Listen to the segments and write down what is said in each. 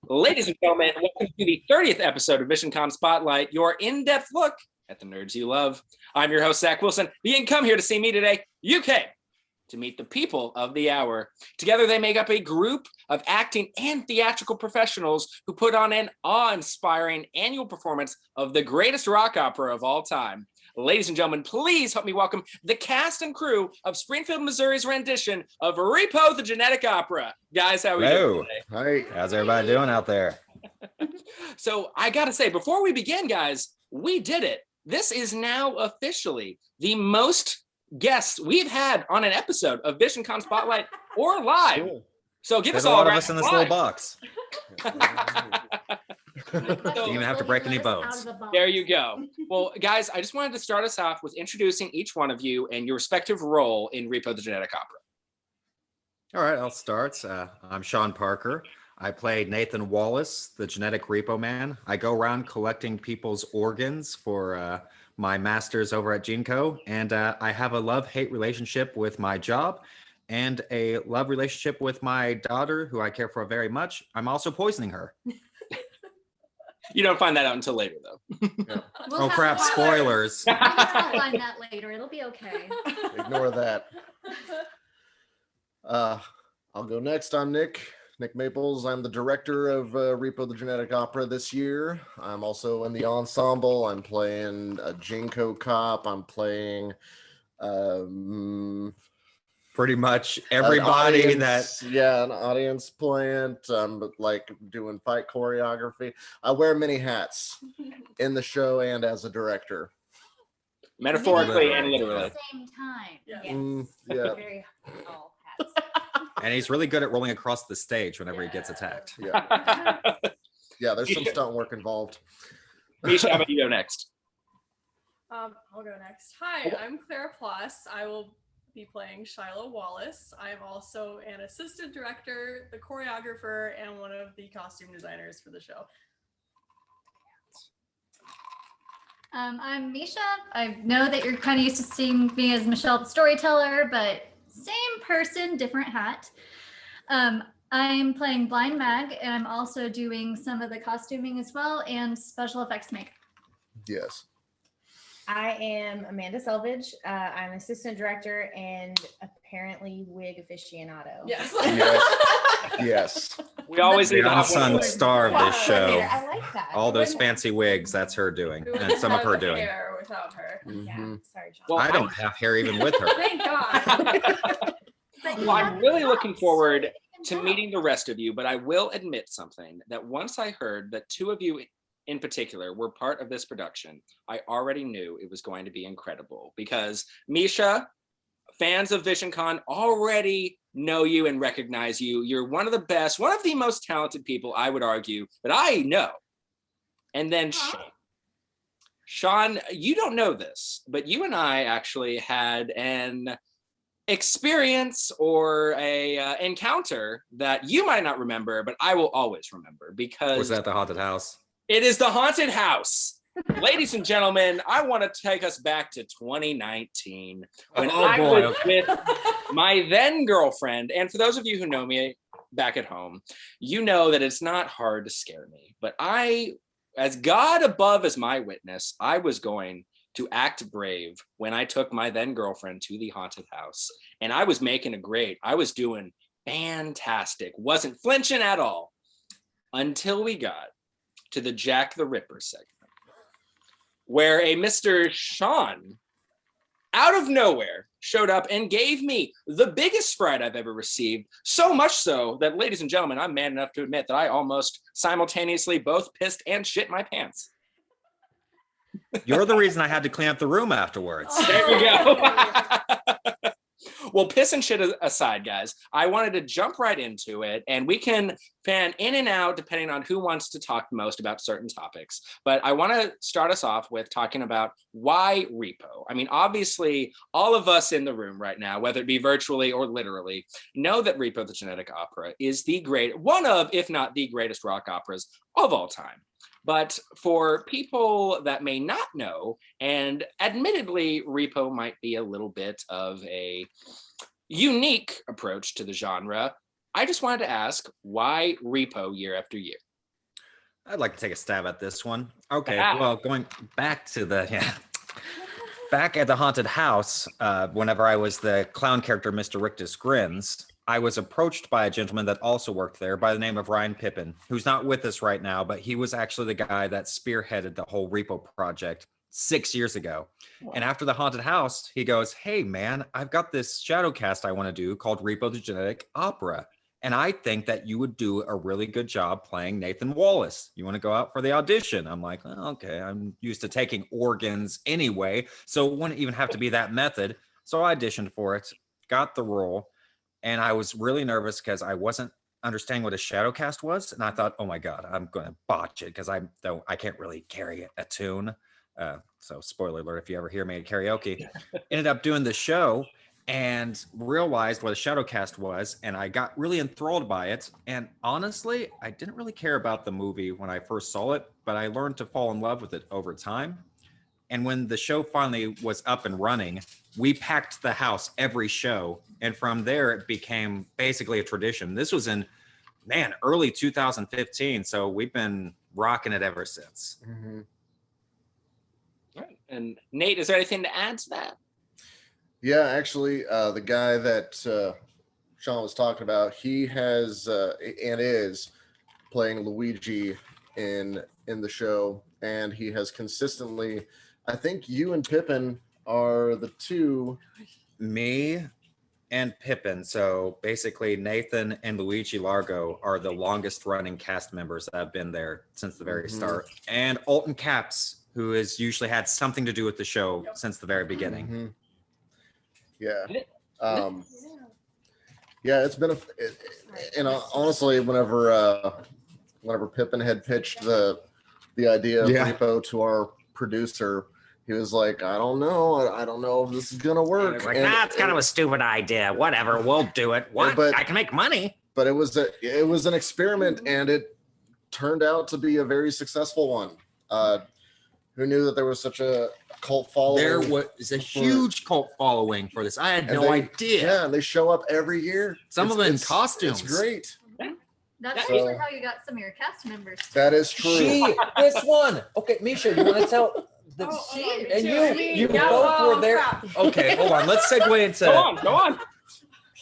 Ladies and gentlemen, welcome to the 30th episode of Visioncon Spotlight, your in-depth look at the nerds you love. I'm your host, Zach Wilson. You didn't come here to see me today. You came to meet the people of the hour. Together, they make up a group of acting and theatrical professionals who put on an awe-inspiring annual performance of the greatest rock opera of all time. Ladies and gentlemen, please help me welcome the cast and crew of Springfield, Missouri's rendition of Repo the Genetic Opera. Guys, how are we doing today? Hi. How's everybody doing out there? So I gotta say, before we begin, guys, we did it. This is now officially the most guests we've had on an episode of Visioncon Spotlight or live. Cool. So give There's us a all lot of us in this little box. So, you even have to break any bones. there you go. Well, guys, I just wanted to start us off with introducing each one of you and your respective role in Repo the Genetic Opera. All right, I'll start. I'm Sean Parker. I play Nathan Wallace, the genetic repo man. I go around collecting people's organs for my masters over at GeneCo, and I have a love-hate relationship with my job and a love relationship with my daughter, who I care for very much. I'm also poisoning her. You don't find that out until later, though. Yeah. Oh, crap, spoilers. We'll find that later. It'll be okay. Ignore that. I'll go next. I'm Nick Maples. I'm the director of Repo the Genetic Opera this year. I'm also in the ensemble. I'm playing a GeneCo cop. I'm playing Pretty much everybody an audience plant. I'm like doing fight choreography. I wear many hats in the show and as a director. Metaphorically and literally. At the same time. Yeah. Very all hats. And he's really good at rolling across the stage whenever he gets attacked. Yeah, there's some stunt work involved. Misha, how about you go next? I'll go next. Hi, I'm Claire Ploss. I will be playing Shiloh Wallace. I'm also an assistant director, the choreographer, and one of the costume designers for the show. I'm Misha. I know that you're kind of used to seeing me as Michelle the storyteller, but same person, different hat. I'm playing Blind Mag, and I'm also doing some of the costuming as well and special effects makeup. Yes. I am Amanda Selvage. I'm assistant director and apparently wig aficionado. Yes. Yes. We always need The to have one. unsung star of this show. I like that. All those fancy wigs, that's her doing, We and wouldn't some of have her the doing. hair without her. Yeah, Mhm. sorry, John. Well, I don't have hair even with her. Thank God. Well, I'm really looking forward to meeting the rest of you, but I will admit something, that once I heard that two of you in particular were part of this production, I already knew it was going to be incredible, because Misha, fans of Visioncon already know you and recognize you. You're one of the best, one of the most talented people, I would argue, that I know. And then Sean, you don't know this, but you and I actually had an experience or a encounter that you might not remember, but I will always remember, because Was that the haunted house? it is the haunted house. Ladies and gentlemen, I want to take us back to 2019 when I was with my then girlfriend. And for those of you who know me back at home, you know that it's not hard to scare me. But as God above as my witness, I was going to act brave when I took my then girlfriend to the haunted house. And I was I was doing fantastic. Wasn't flinching at all until we got to the Jack the Ripper segment, where a Mr. Sean, out of nowhere, showed up and gave me the biggest fright I've ever received. So much so that, ladies and gentlemen, I'm man enough to admit that I almost simultaneously both pissed and shit my pants. You're the reason I had to clean up the room afterwards. There you go. Well, piss and shit aside, guys, I wanted to jump right into it, and we can fan in and out depending on who wants to talk most about certain topics. But I want to start us off with talking about why Repo. I mean, obviously, all of us in the room right now, whether it be virtually or literally, know that Repo the Genetic Opera is one of, if not the greatest rock operas of all time. But for people that may not know, and admittedly, Repo might be a little bit of a unique approach to the genre, I just wanted to ask, why Repo year after year? I'd like to take a stab at this one. Okay, Ah. well, going back to back at the haunted house, whenever I was the clown character, Mr. Rictus Grins, I was approached by a gentleman that also worked there by the name of Ryan Pippin, who's not with us right now, but he was actually the guy that spearheaded the whole Repo project 6 years ago. And after the haunted house, he goes, "Hey, man, I've got this shadow cast I want to do called Repo the Genetic Opera. And I think that you would do a really good job playing Nathan Wallace. You want to go out for the audition?" I'm like, "Oh, okay, I'm used to taking organs anyway, so it wouldn't even have to be that method." So I auditioned for it, got the role, and I was really nervous because I wasn't understanding what a shadow cast was. And I thought, oh my God, I'm going to botch it because I can't really carry a tune. So spoiler alert, if you ever hear me at karaoke. Ended up doing the show and realized what a shadow cast was, and I got really enthralled by it. And honestly, I didn't really care about the movie when I first saw it, but I learned to fall in love with it over time. And when the show finally was up and running, we packed the house every show, and from there it became basically a tradition. This was in early 2015, so we've been rocking it ever since. Mm-hmm. Right. And Nate, is there anything to add to that? Yeah, actually, the guy that Sean was talking about, he has and is playing Luigi in the show, and he has consistently. I think you and Pippin are the two. Me and Pippin. So basically, Nathan and Luigi Largo are the longest running cast members that have been there since the very start. And Alton Caps, who has usually had something to do with the show since the very beginning. Mm-hmm. Yeah. Yeah, it's been honestly, whenever Pippin had pitched the idea of Repo to our producer, he was like, I don't know if this is gonna work. It's like, it's kind of a stupid idea. Whatever, we'll do it. What? But I can make money. But it was an experiment, and it turned out to be a very successful one. Who knew that there was such a cult following? There was a huge cult following for this. I had no idea. Yeah, and they show up every year. Some of them in costumes. It's great. That's actually how you got some of your cast members. That is true. This one. Okay, Misha, you want to tell? And you both were there. Okay, hold on. Let's segue into. Go on.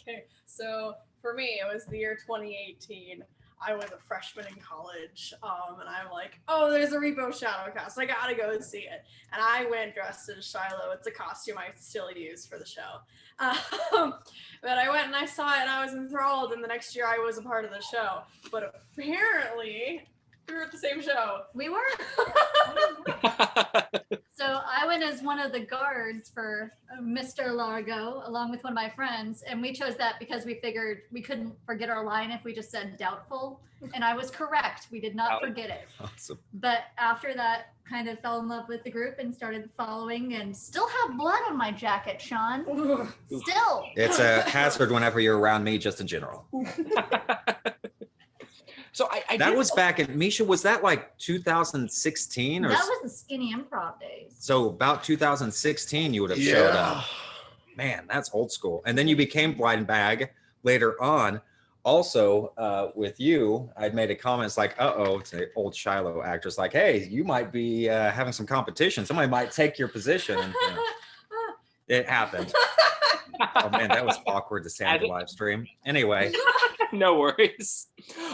Okay, so for me, it was the year 2018. I was a freshman in college, and I'm like, oh, there's a Repo shadow cast. I gotta go and see it. And I went dressed as Shiloh. It's a costume I still use for the show. But I went and I saw it, and I was enthralled. And the next year, I was a part of the show. But apparently, we were at the same show. We were. So I went as one of the guards for Mr. Largo, along with one of my friends, and we chose that because we figured we couldn't forget our line if we just said doubtful, and I was correct. We did not forget it. Awesome. But after that, kind of fell in love with the group and started following, and still have blood on my jacket, Sean. Still. It's a hazard whenever you're around me, just in general. So that was back in Misha. Was that like 2016 or? That was the Skinny Improv days. So about 2016, you would have showed up. Man, that's old school. And then you became Blind Bag later on. Also, with you, I'd made a comment. It's like, it's an old Shiloh actress. Like, hey, you might be having some competition. Somebody might take your position. And, it happened. Oh man, that was awkward to say on the live stream. Anyway. No worries.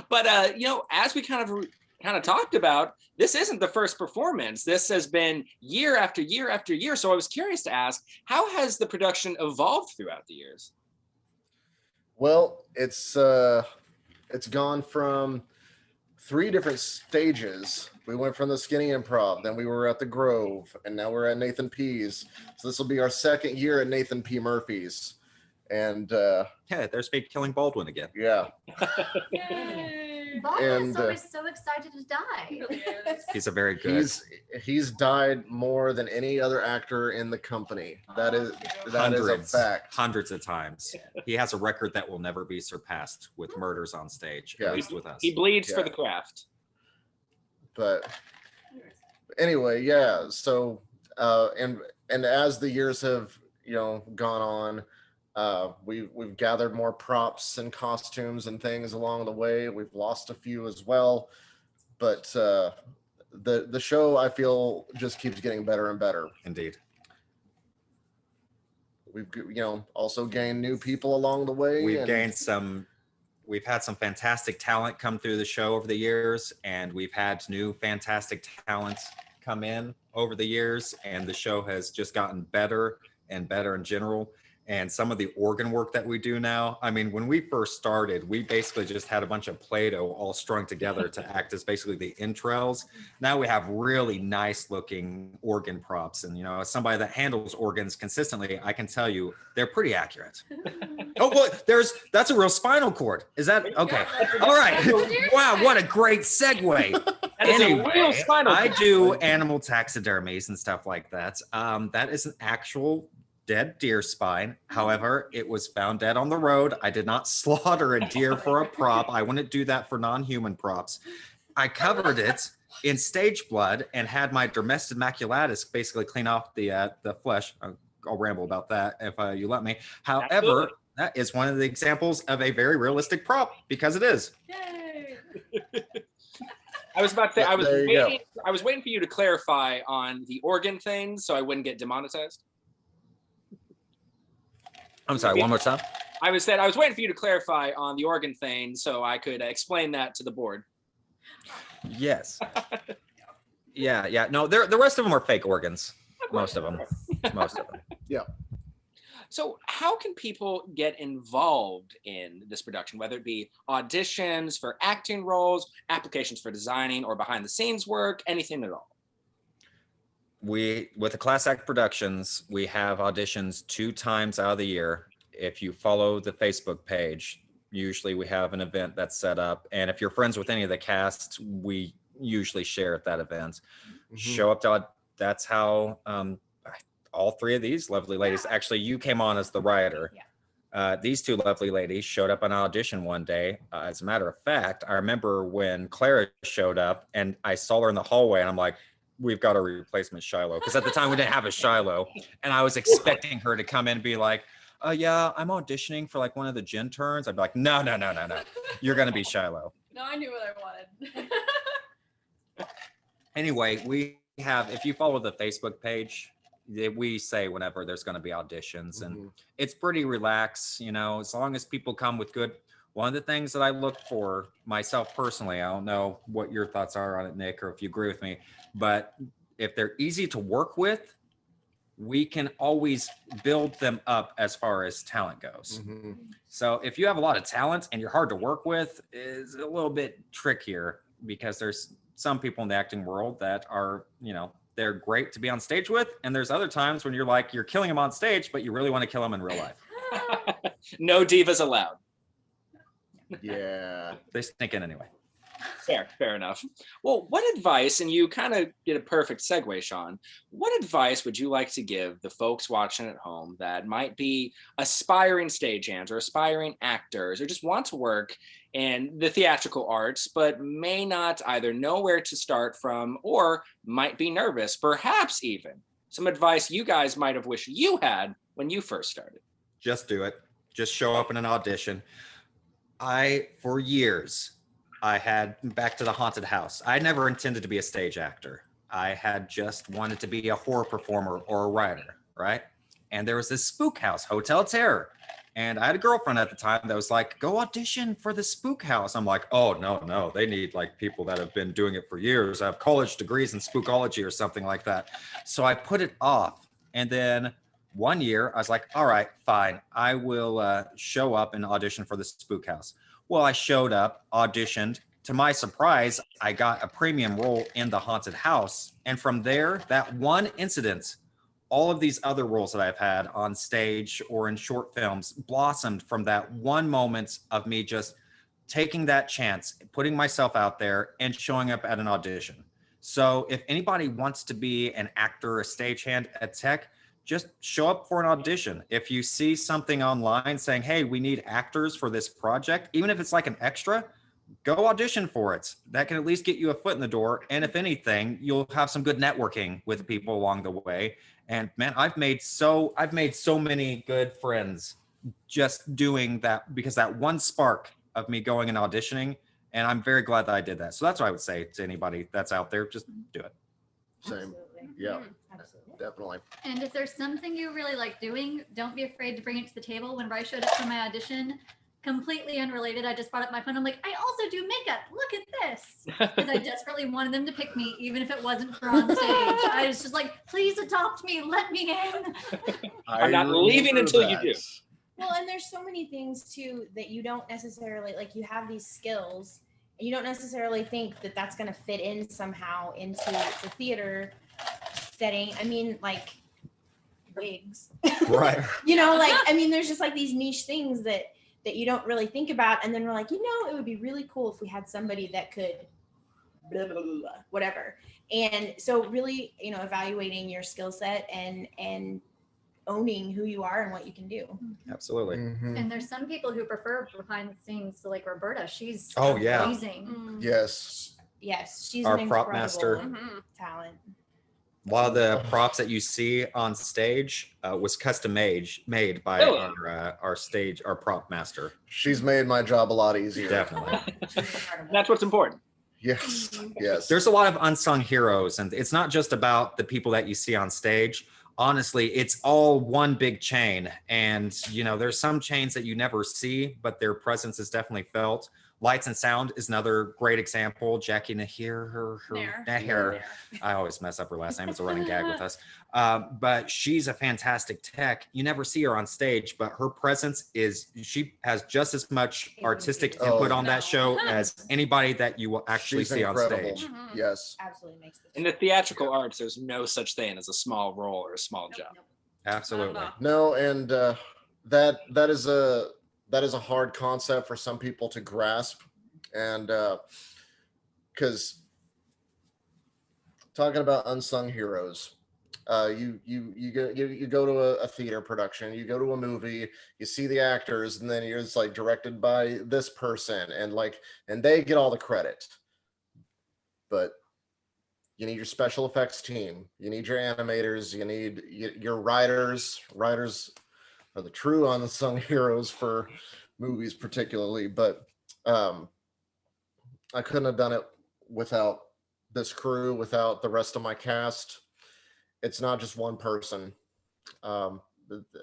But as we kind of talked about, this isn't the first performance. This has been year after year after year. So I was curious to ask, how has the production evolved throughout the years? Well, it's gone from 3 different stages. We went from the Skinny Improv, then we were at the Grove, and now we're at Nathan P's. So this will be our 2nd year at Nathan P. Murphy's. And there's Big Killing Baldwin again. Yeah. Yay! Baldwin is always so excited to die. He's a very good. He's died more than any other actor in the company. That is a fact. Hundreds of times. He has a record that will never be surpassed with murders on stage. At least with us. He bleeds for the craft. But anyway, yeah. So and as the years have gone on. We've gathered more props and costumes and things along the way. We've lost a few as well, but the show, I feel, just keeps getting better and better. Indeed. We've also gained new people along the way. We've had some fantastic talent come through the show over the years, and we've had new fantastic talents come in over the years, and the show has just gotten better and better in general. And some of the organ work that we do now, I mean, when we first started, we basically just had a bunch of Play-Doh all strung together to act as basically the entrails. Now we have really nice looking organ props. And, as somebody that handles organs consistently, I can tell you they're pretty accurate. Oh, well, that's a real spinal cord. Is that okay? All right. Wow, what a great segue. Anyway, I do animal taxidermies and stuff like that. That is an actual dead deer spine. However, it was found dead on the road. I did not slaughter a deer for a prop. I wouldn't do that for non-human props. I covered it in stage blood and had my dermestid maculatus basically clean off the flesh. I'll ramble about that if you let me. However, that is one of the examples of a very realistic prop because it is. Yay! I was about to say, I was waiting for you to clarify on the organ thing so I wouldn't get demonetized. I'm sorry, one more time. I was waiting for you to clarify on the organ thing so I could explain that to the board. Yes. Yeah. No, the rest of them are fake organs. Most of them. Yeah. So how can people get involved in this production, whether it be auditions for acting roles, applications for designing or behind the scenes work, anything at all? With the Class Act Productions, we have auditions 2 times out of the year. If you follow the Facebook page, usually we have an event that's set up. And if you're friends with any of the cast, we usually share at that event. Mm-hmm. Show up to, that's how all 3 of these lovely ladies, actually you came on as the writer. Yeah. These 2 lovely ladies showed up on an audition one day. As a matter of fact, I remember when Clara showed up and I saw her in the hallway and I'm like, we've got a replacement Shiloh. Because at the time we didn't have a Shiloh. And I was expecting her to come in and be like, yeah, I'm auditioning for like one of the gin turns. I'd be like, no. You're going to be Shiloh. No, I knew what I wanted. Anyway, we have, if you follow the Facebook page, we say whenever there's going to be auditions. And it's pretty relaxed, as long as people come with good. One of the things that I look for myself personally, I don't know what your thoughts are on it, Nick, or if you agree with me, but if they're easy to work with, we can always build them up as far as talent goes. Mm-hmm. So if you have a lot of talent and you're hard to work with, is a little bit trickier because there's some people in the acting world that are, they're great to be on stage with. And there's other times when you're killing them on stage, but you really want to kill them in real life. No divas allowed. Yeah. They sneak in anyway. Fair enough. Well, what advice, and you kind of get a perfect segue, Sean, what advice would you like to give the folks watching at home that might be aspiring stagehands or aspiring actors or just want to work in the theatrical arts, but may not either know where to start from or might be nervous, perhaps even some advice you guys might have wished you had when you first started? Just do it. Just show up in an audition. For years, I had back to the haunted house. I never intended to be a stage actor. I had just wanted to be a horror performer or a writer, right? And there was this spook house, Hotel Terror. And I had a girlfriend at the time that was like, go audition for the spook house. I'm like, oh, no. They need like people that have been doing it for years. I have college degrees in spookology or something like that. So I put it off. And then one year I was like, all right, fine. I will show up and audition for the spook house. Well, I showed up, auditioned. To my surprise, I got a premium role in the haunted house. And from there, that one incident, all of these other roles that I've had on stage or in short films blossomed from that one moment of me just taking that chance, putting myself out there and showing up at an audition. So if anybody wants to be an actor, a stagehand, a tech, just show up for an audition. If you see something online saying, hey, we need actors for this project, even if it's like an extra, go audition for it. That can at least get you a foot in the door. And if anything, you'll have some good networking with people along the way. And man, I've made so many good friends just doing that, because that one spark of me going and auditioning And I'm very glad that I did that. So that's what I would say to anybody that's out there. Just do it. Same. Absolutely. Yeah, Absolutely. definitely. And if there's something you really like doing, don't be afraid to bring it to the table. Whenever I showed up for my audition, completely unrelated, I just brought up my phone. I'm like, I also do makeup. Look at this. Because I desperately wanted them to pick me, even if it wasn't for on stage. I was just like, please adopt me. Let me in. I'm not I leaving remember until you that. do. Well, and there's so many things too that you don't necessarily like. You have these skills, and you don't necessarily think that that's going to fit in somehow into the theater setting. I mean, like wigs, Right. you know, like I mean, there's just like these niche things that you don't really think about, and then we're like, you know, it would be really cool if we had somebody that could blah, blah, blah, blah, whatever. And so, really, you know, evaluating your skill set and owning who you are and what you can do. Absolutely. Mhm. And there's some people who prefer behind the scenes. So like Roberta, she's Oh, yeah. amazing. Mm. Yes. Yes, she's Our an prop incredible master. Mhm. talent. A lot of the props that you see on stage was custom made by Really? our prop master. She's made my job a lot easier. Definitely. She's incredible. That's what's important. Yes. Mhm. Yes. There's a lot of unsung heroes, and it's not just about the people that you see on stage. Honestly, it's all one big chain. And, you know, there's some chains that you never see, but their presence is definitely felt. Lights and Sound is another great example. Jackie Nair. I always mess up her last name. It's a running gag with us. But she's a fantastic tech. You never see her on stage, but her presence she has just as much artistic Oh, input on that show as anybody that you will actually She's see incredible. on stage. Mhm. Yes. Absolutely makes this. In the theatrical arts, there's no such thing as a small role or a small Nope, job. nope. Absolutely. Not at all. No, and that is a hard concept for some people to grasp, and because talking about unsung heroes, you go to a theater production, you go to a movie, you see the actors, and then you're just like directed by this person, and they get all the credit, but you need your special effects team, you need your animators, you need your writers. Writers are the true unsung heroes for movies, particularly. But I couldn't have done it without this crew, without the rest of my cast. It's not just one person. Um,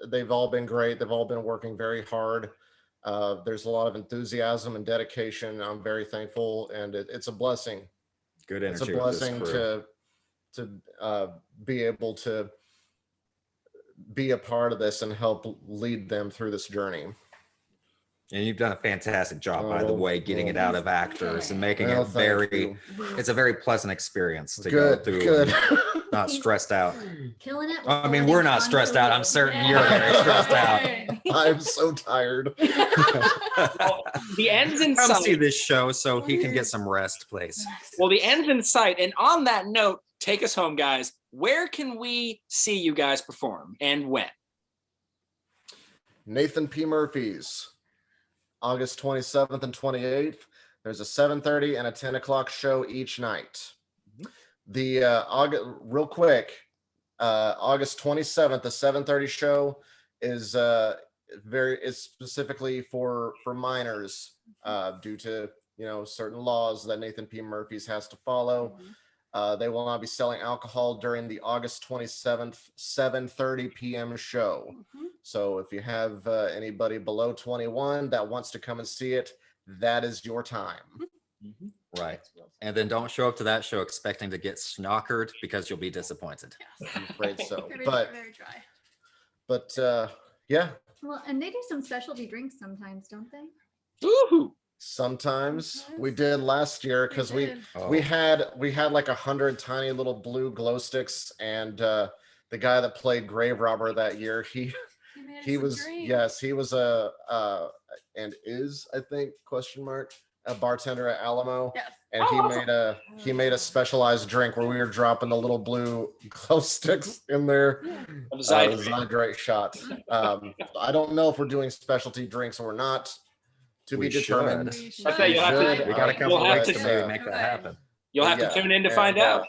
they've all been great. They've all been working very hard. There's a lot of enthusiasm and dedication. I'm very thankful, and it's a blessing. Good It's a energy with this blessing crew. to be able to be a part of this and help lead them through this journey. And you've done a fantastic job, by the Oh, way, getting it out of actors and making Well, it thank you. it's a very pleasant experience to Good, go through. good. And not stressed out. Killing it. I mean, we're not stressed out. I'm certain you're very stressed out. I'm so tired. Well, the end's in Come see sight. this show so he can get some rest, please. Well, the end's in sight. And on that note, take us home, guys. Where can we see you guys perform and when? Nathan P. Murphy's, August 27th and 28th. There's a 7:30 and a 10 o'clock show each night. The real quick, August 27th, the 7:30 show is specifically for minors due to certain laws that Nathan P. Murphy's has to follow. They will not be selling alcohol during the August 27th 7:30 p.m. show. So if you have anybody below 21 that wants to come and see it, that is your time. Right. And then don't show up to that show expecting to get snockered because you'll be disappointed. I'm afraid so. Very, But very dry. Yeah, Well, and they do some specialty drinks sometimes, don't they? Ooh. sometimes we did last year because we did. Oh, we had like 100 tiny little blue glow sticks, and the guy that played Grave Robber that year, he was he was and is, I think, a bartender at Alamo. Yes. And he made a specialized drink where we were dropping the little blue glow sticks in there. Of Zydrate. Zydrate shot. I don't know if we're doing specialty drinks or not. To We be determined. should. I tell you, you'll have to- We got a you'll couple have weeks to- to maybe make that happen. You'll have to Yeah, tune in to and, find out.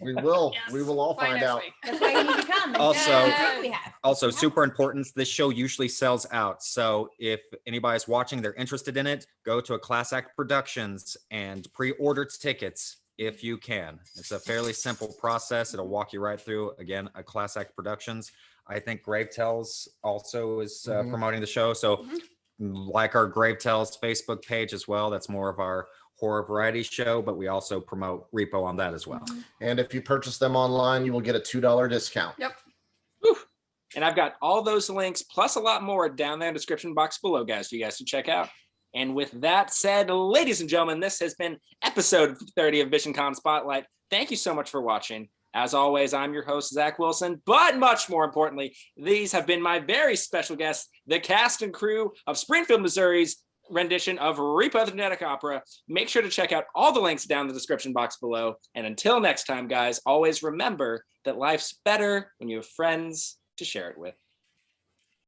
We will. Yes. We will all Bye find next out. week. That's why you need to come. Also- That's what we have. Also, Yeah. super important, this show usually sells out. So if anybody's watching, they're interested in it, go to a Class Act Productions and pre-order tickets if you can. It's a fairly simple process. It'll walk you right through, again, a Class Act Productions. I think Grave Tells also is Mhm. promoting the show. So like our Grave Tells Facebook page as well. That's more of our horror variety show, but we also promote Repo on that as well. And if you purchase them online, you will get a $2 discount. Yep. Whew. And I've got all those links plus a lot more down there in the description box below, guys, for you guys to check out. And with that said, ladies and gentlemen, this has been episode 30 of Visioncon Spotlight. Thank you so much for watching. As always, I'm your host, Zach Wilson, but much more importantly, these have been my very special guests, the cast and crew of Springfield, Missouri's rendition of Repo the Genetic Opera. Make sure to check out all the links down in the description box below. And until next time, guys, always remember that life's better when you have friends to share it with.